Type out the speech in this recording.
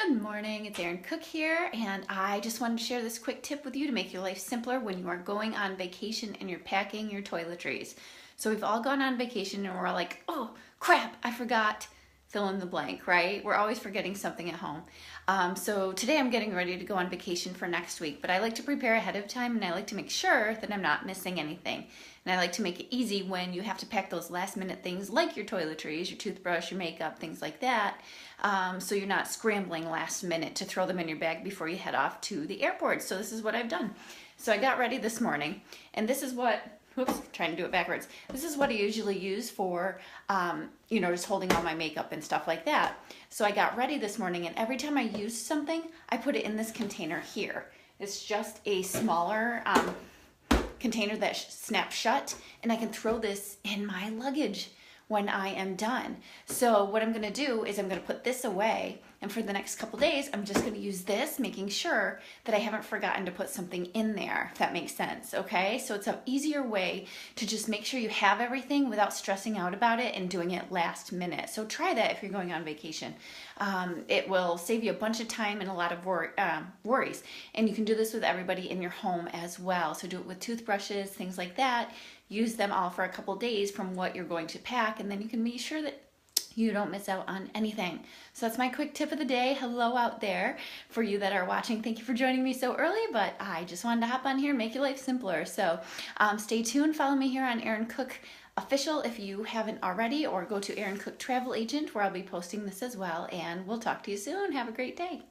Good morning, it's Erin Cook here, and I just wanted to share this quick tip with you to make your life simpler when you are going on vacation and you're packing your toiletries. So we've all gone on vacation and we're all like, oh crap, I forgot, fill in the blank, right? We're always forgetting something at home. So today I'm getting ready to go on vacation for next week, but I like to prepare ahead of time and I like to make sure that I'm not missing anything. And I like to make it easy when you have to pack those last minute things like your toiletries, your toothbrush, your makeup, things like that. So you're not scrambling last minute to throw them in your bag before you head off to the airport. So this is what I've done. So I got ready this morning, and this is what, whoops, trying to do it backwards. This is what I usually use for, just holding all my makeup and stuff like that. So I got ready this morning, and every time I use something, I put it in this container here. It's just a smaller container that snaps shut, and I can throw this in my luggage when I am done. So what I'm gonna do is I'm gonna put this away, and for the next couple days I'm just gonna use this, making sure that I haven't forgotten to put something in there, if that makes sense, okay? So it's an easier way to just make sure you have everything without stressing out about it and doing it last minute. So try that if you're going on vacation. It will save you a bunch of time and a lot of worries. And you can do this with everybody in your home as well. So do it with toothbrushes, things like that. Use them all for a couple days from what you're going to pack, and then you can be sure that you don't miss out on anything. So that's my quick tip of the day. Hello out there for you that are watching. Thank you for joining me so early, but I just wanted to hop on here and make your life simpler. So stay tuned. Follow me here on Erin Cook Official if you haven't already, or go to Erin Cook Travel Agent where I'll be posting this as well. And we'll talk to you soon. Have a great day.